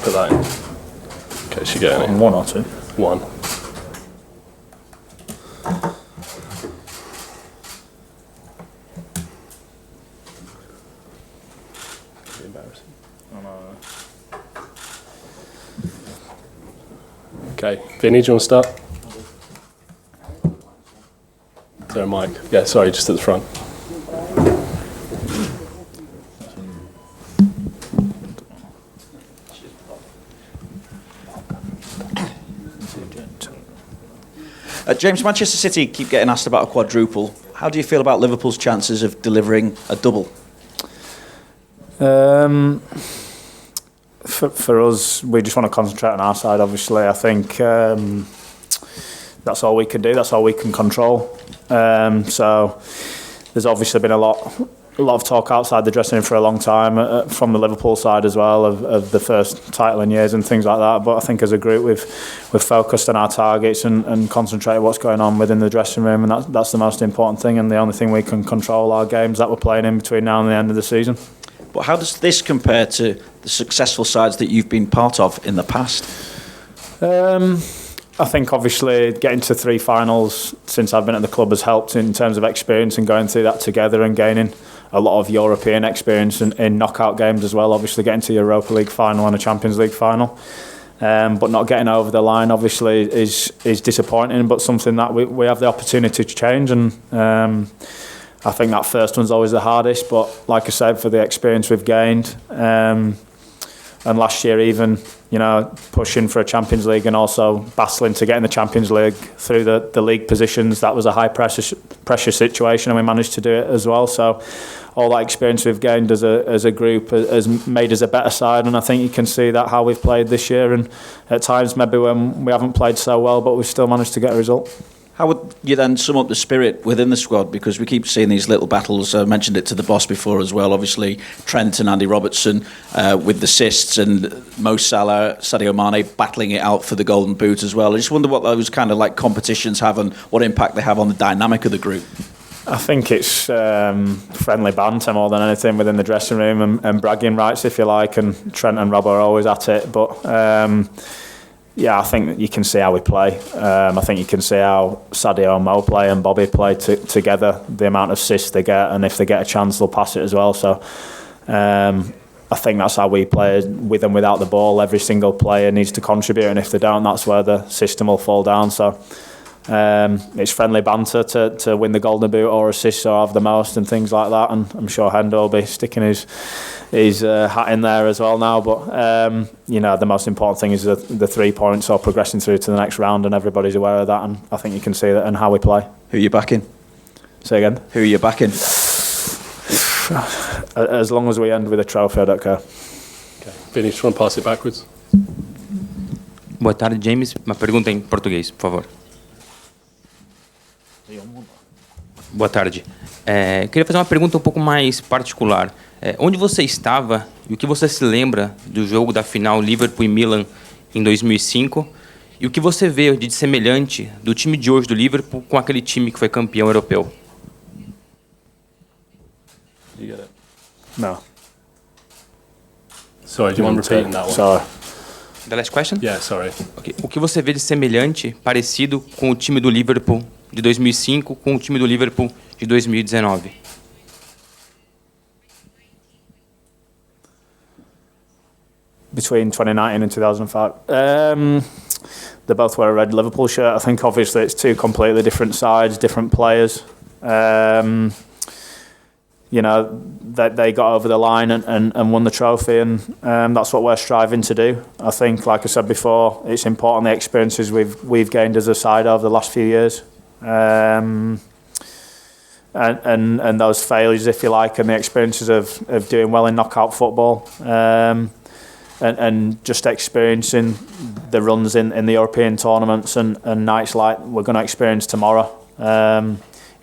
Put that in. Okay, she get any? One or two? One. Embarrassing. Okay, Vinny, do you want to start? Is there a mic? Yeah, sorry, just at the front. James, Manchester City keep getting asked about a quadruple. How do you feel about Liverpool's chances of delivering a double? For us, we just want to concentrate on our side, obviously. I think that's all we can do, that's all we can control. So there's obviously been a lot of talk outside the dressing room for a long time from the Liverpool side as well of the first title in years and things like that. But I think as a group we've focused on our targets and concentrated what's going on within the dressing room, and that's the most important thing, and the only thing we can control are games that we're playing in between now and the end of the season. But how does this compare to the successful sides that you've been part of in the past? I think obviously getting to 3 finals since I've been at the club has helped in terms of experience and going through that together and gaining a lot of European experience in knockout games as well. Obviously getting to Europa League final and a Champions League final, but not getting over the line obviously is disappointing, but something that we have the opportunity to change, and I think that first one's always the hardest. But like I said, for the experience we've gained, and last year even, you know, pushing for a Champions League and also battling to get in the Champions League through the league positions, that was a high pressure situation, and we managed to do it as well. So all that experience we've gained as a group has made us a better side, and I think you can see that how we've played this year, and at times maybe when we haven't played so well, but we've still managed to get a result. How would you then sum up the spirit within the squad? Because we keep seeing these little battles. I mentioned it to the boss before as well. Obviously, Trent and Andy Robertson with the assists, and Mo Salah, Sadio Mane battling it out for the Golden Boot as well. I just wonder what those kind of like competitions have and what impact they have on the dynamic of the group. I think it's friendly banter more than anything within the dressing room, and bragging rights, if you like. And Trent and Rob are always at it, but. Yeah, I think you can see how we play. I think you can see how Sadio and Mo play and Bobby play together, the amount of assists they get, and if they get a chance, they'll pass it as well. So I think that's how we play, with and without the ball. Every single player needs to contribute, and if they don't, that's where the system will fall down. So it's friendly banter to win the Golden Boot or assists or have the most and things like that. And I'm sure Hendo will be sticking his hat in there as well now. But you know, the most important thing is the 3 points or progressing through to the next round, and everybody's aware of that. And I think you can see that in how we play. Who are you backing? Say again? Who are you backing? As long as we end with a trophy, I don't care. Okay. Vinny, just want to pass it backwards. Boa tarde, James. Uma pergunta em português, por favor. Boa tarde. Queria fazer uma pergunta um pouco mais particular. Onde você estava e o que você se lembra do jogo da final Liverpool e Milan em 2005? E o que você vê de semelhante do time de hoje do Liverpool com aquele time que foi campeão europeu? You get it? No. Sorry, do you want repeating that one? Sorry. The last question? Yeah, sorry. Okay. O que você vê de semelhante, parecido com o time do Liverpool de 2005 com o time do Liverpool de 2019? Between 2019 and 2005. They both wear a red Liverpool shirt. I think obviously it's 2 completely different sides, different players. You know, they got over the line and won the trophy, and that's what we're striving to do. I think, like I said before, it's important the experiences we've gained as a side over the last few years. And those failures, if you like, and the experiences of doing well in knockout football. And just experiencing the runs in the European tournaments and nights like we're going to experience tomorrow. You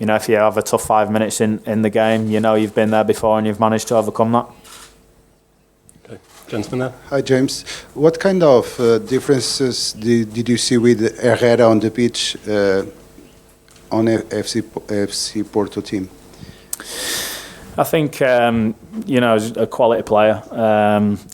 know, if you have a tough 5 minutes in the game, you know you've been there before and you've managed to overcome that. Okay, gentleman there. Hi, James. What kind of differences did you see with Herrera on the pitch on FC Porto team? I think, as a quality player,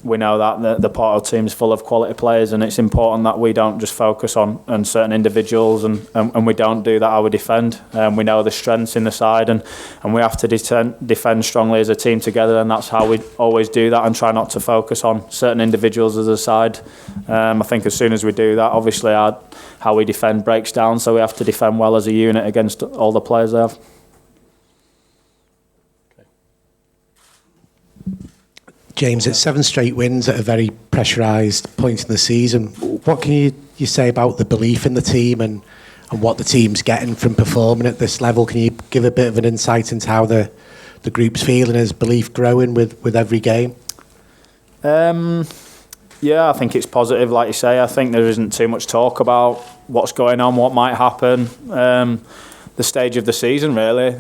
we know that the Porto team is full of quality players, and it's important that we don't just focus on certain individuals and we don't do that how we defend. We know the strengths in the side and we have to defend strongly as a team together, and that's how we always do that and try not to focus on certain individuals as a side. I think as soon as we do that, obviously how we defend breaks down, so we have to defend well as a unit against all the players they have. James, it's 7 straight wins at a very pressurised point in the season. What can you say about the belief in the team and what the team's getting from performing at this level? Can you give a bit of an insight into how the group's feeling? Is belief growing with every game? Yeah, I think it's positive, like you say. I think there isn't too much talk about what's going on, what might happen. The stage of the season, really.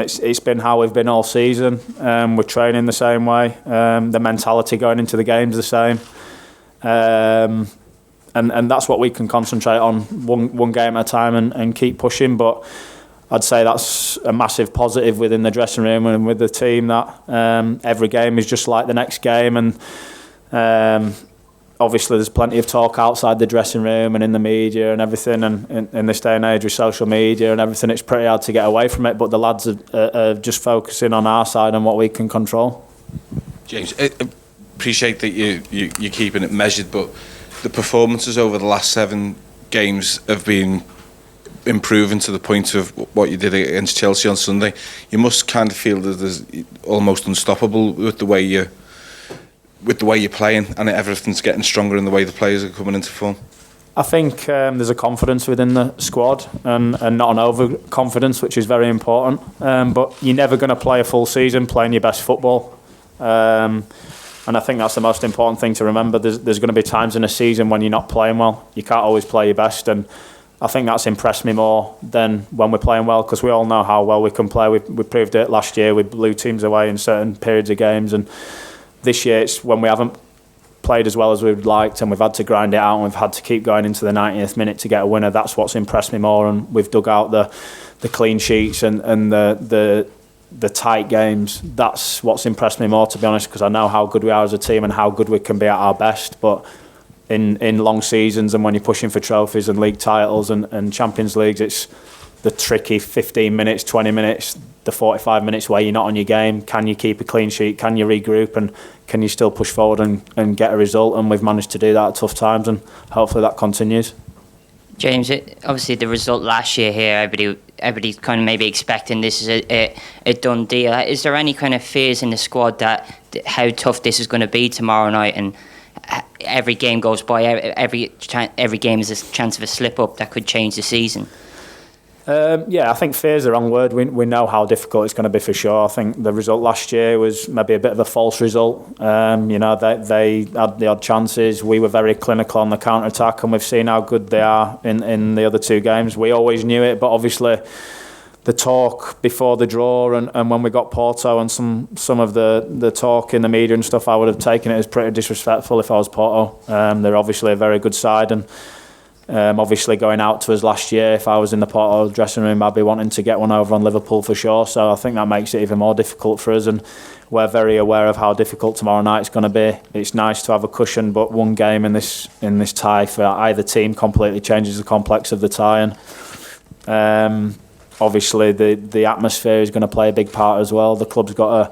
It's been how we've been all season. We're training the same way. The mentality going into the game's the same. And that's what we can concentrate on, one game at a time and keep pushing. But I'd say that's a massive positive within the dressing room and with the team, that every game is just like the next game. And obviously there's plenty of talk outside the dressing room and in the media and everything, and in this day and age with social media and everything, it's pretty hard to get away from it, but the lads are just focusing on our side and what we can control. James, I appreciate that you're keeping it measured, but the performances over the last 7 games have been improving to the point of what you did against Chelsea on Sunday. You must kind of feel that there's almost unstoppable with the way you're playing, and everything's getting stronger in the way the players are coming into form. I think there's a confidence within the squad and not an overconfidence, which is very important. But you're never going to play a full season playing your best football. And I think that's the most important thing to remember. There's going to be times in a season when you're not playing well. You can't always play your best. And I think that's impressed me more than when we're playing well, because we all know how well we can play. We proved it last year. We blew teams away in certain periods of games. And this year it's when we haven't played as well as we would liked, and we've had to grind it out, and we've had to keep going into the 90th minute to get a winner. That's what's impressed me more, and we've dug out the clean sheets and the tight games. That's what's impressed me more, to be honest, because I know how good we are as a team and how good we can be at our best. But in long seasons and when you're pushing for trophies and league titles and Champions Leagues, it's the tricky 15 minutes, 20 minutes, the 45 minutes where you're not on your game. Can you keep a clean sheet? Can you regroup? And can you still push forward and get a result? And we've managed to do that at tough times, and hopefully that continues. James, obviously the result last year here, everybody's kind of maybe expecting this is a done deal. Is there any kind of fears in the squad that how tough this is going to be tomorrow night, and every game goes by, every game is a chance of a slip up that could change the season? I think fear's the wrong word. We know how difficult it's going to be for sure. I think the result last year was maybe a bit of a false result. They had the odd chances. We were very clinical on the counter-attack, and we've seen how good they are in the other 2 games. We always knew it, but obviously the talk before the draw and when we got Porto and some of the talk in the media and stuff, I would have taken it as pretty disrespectful if I was Porto. They're obviously a very good side, and obviously going out to us last year, if I was in the Porto dressing room, I'd be wanting to get one over on Liverpool for sure. So I think that makes it even more difficult for us, and we're very aware of how difficult tomorrow night's going to be. It's nice to have a cushion, but one game in this tie for either team completely changes the complex of the tie. And obviously the atmosphere is going to play a big part as well. The club's got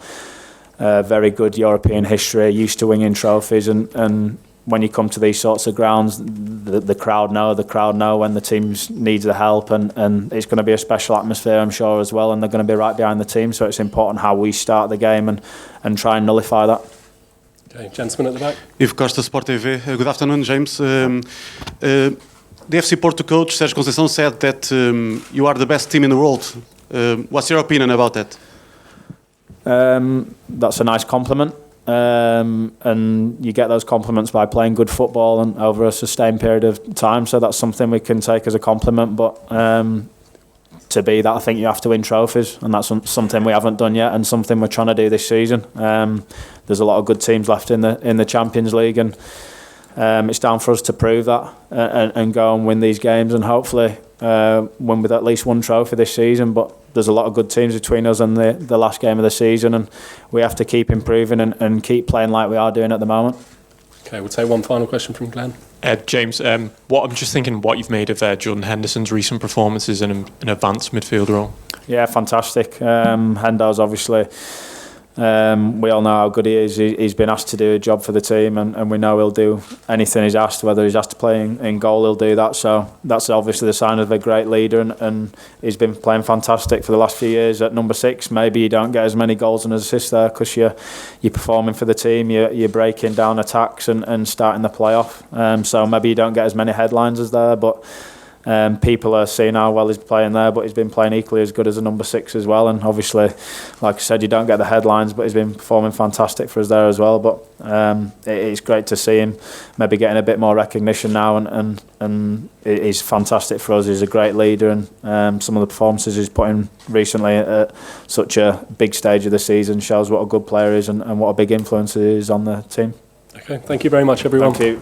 a very good European history, used to winning trophies, and when you come to these sorts of grounds, the crowd know when the team needs the help, and it's going to be a special atmosphere, I'm sure, as well, and they're going to be right behind the team, so it's important how we start the game and try and nullify that. Okay, gentleman at the back. Ivo Costa, Sport TV. Good afternoon, James. The FC Porto coach, Sérgio Conceição, said that you are the best team in the world. What's your opinion about that? That's a nice compliment. And you get those compliments by playing good football and over a sustained period of time, so that's something we can take as a compliment. But to be that, I think you have to win trophies, and that's something we haven't done yet, and something we're trying to do this season. There's a lot of good teams left in the Champions League, and it's down for us to prove that and go and win these games, and hopefully win with at least one trophy this season. But there's a lot of good teams between us and the last game of the season, and we have to keep improving and keep playing like we are doing at the moment. Okay, we'll take one final question from Glenn. James, I'm just thinking what you've made of Jordan Henderson's recent performances in an advanced midfield role. Yeah, fantastic. Hendo's obviously, we all know how good he is. He's been asked to do a job for the team, and we know he'll do anything he's asked. Whether he's asked to play in goal, he'll do that. So that's obviously the sign of a great leader, and he's been playing fantastic for the last few years at number 6. Maybe you don't get as many goals and assists there because you're performing for the team, you're breaking down attacks and starting the playoff. So maybe you don't get as many headlines as there, but people are seeing how well he's playing there, but he's been playing equally as good as a number 6 as well. And obviously, like I said, you don't get the headlines, but he's been performing fantastic for us there as well. But it's great to see him maybe getting a bit more recognition now, and he's fantastic for us. He's a great leader, and some of the performances he's put in recently at such a big stage of the season shows what a good player he is and what a big influence he is on the team. Okay, thank you very much, everyone. Thank you.